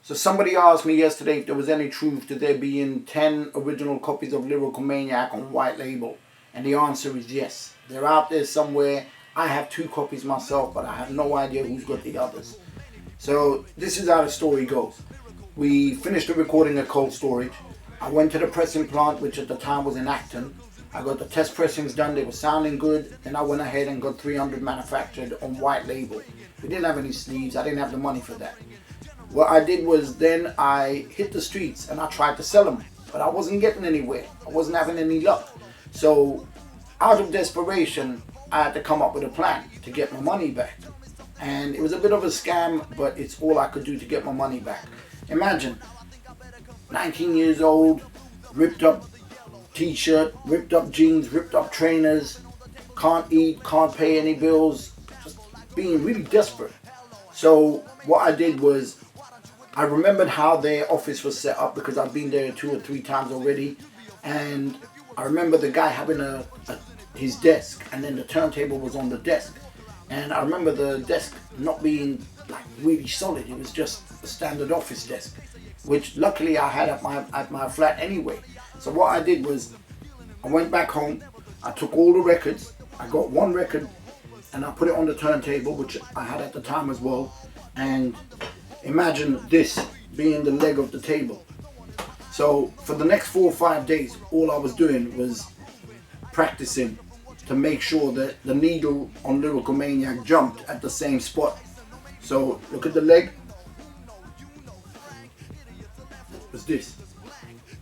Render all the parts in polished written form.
So somebody asked me yesterday if there was any truth to there being 10 original copies of Lyrical Maniac on white label. And the answer is yes. They're out there somewhere. I have 2 copies myself, but I have no idea who's got the others. So this is how the story goes. We finished the recording at Cold Storage. I went to the pressing plant, which at the time was in Acton. I got the test pressings done. They were sounding good. Then I went ahead and got 300 manufactured on white label. We didn't have any sleeves. I didn't have the money for that. What I did was then I hit the streets and I tried to sell them, but I wasn't getting anywhere. I wasn't having any luck. So out of desperation, I had to come up with a plan to get my money back. And it was a bit of a scam, but it's all I could do to get my money back. Imagine, 19 years old, ripped up t-shirt, ripped up jeans, ripped up trainers, can't eat, can't pay any bills, just being really desperate. So what I did was, I remembered how their office was set up because I've been there 2 or 3 times already, and I remember the guy having his desk, and then the turntable was on the desk, and I remember the desk not being like really solid. It was just a standard office desk, which luckily I had at my flat anyway. So what I did was I went back home, I took all the records, I got 1 record and I put it on the turntable, which I had at the time as well, and imagine this being the leg of the table. So for the next 4 or 5 days, all I was doing was practicing to make sure that the needle on Lyrical Maniac jumped at the same spot. So look at the leg. It was this.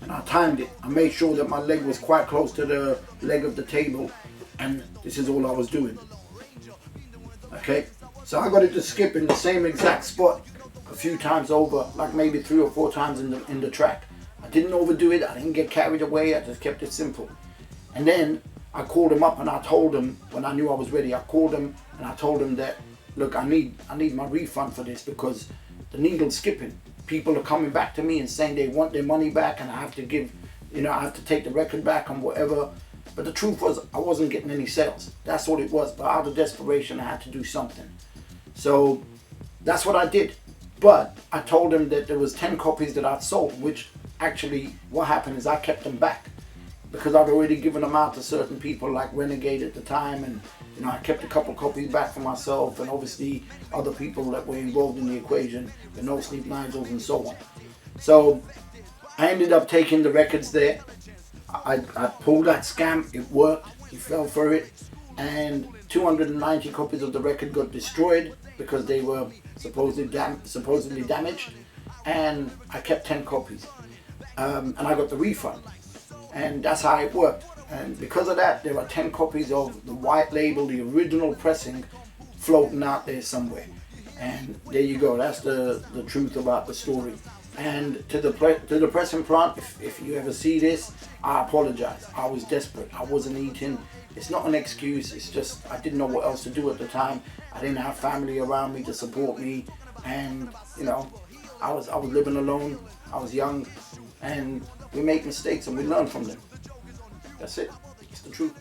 And I timed it. I made sure that my leg was quite close to the leg of the table, and this is all I was doing. Okay, so I got it to skip in the same exact spot a few times over, like maybe 3 or 4 times in the track. I didn't overdo it. I didn't get carried away. I just kept it simple. And then I called him up and I told him, when I knew I was ready, I called him and I told him that, look, I need my refund for this because the needle's skipping. People are coming back to me and saying they want their money back, and I have to give, I have to take the record back and whatever. But the truth was, I wasn't getting any sales. That's all it was. But out of desperation, I had to do something. So that's what I did. But I told him that there was 10 copies that I'd sold, which actually what happened is I kept them back because I'd already given them out to certain people like Renegade at the time, and I kept a couple copies back for myself, and obviously other people that were involved in the equation, the No Sleep Nigels and so on. So I ended up taking the records there. I pulled that scam. It worked. He fell for it, and 290 copies of the record got destroyed because they were supposedly damaged, and I kept 10 copies, and I got the refund, and that's how it worked. And because of that, there are 10 copies of the white label, the original pressing, floating out there somewhere. And there you go. That's the truth about the story. And to the pressing plant, if you ever see this, I apologize. I was desperate. I wasn't eating. It's not an excuse. It's just I didn't know what else to do at the time. I didn't have family around me to support me, and I was living alone. I was young, and we make mistakes and we learn from them. That's it. It's the truth.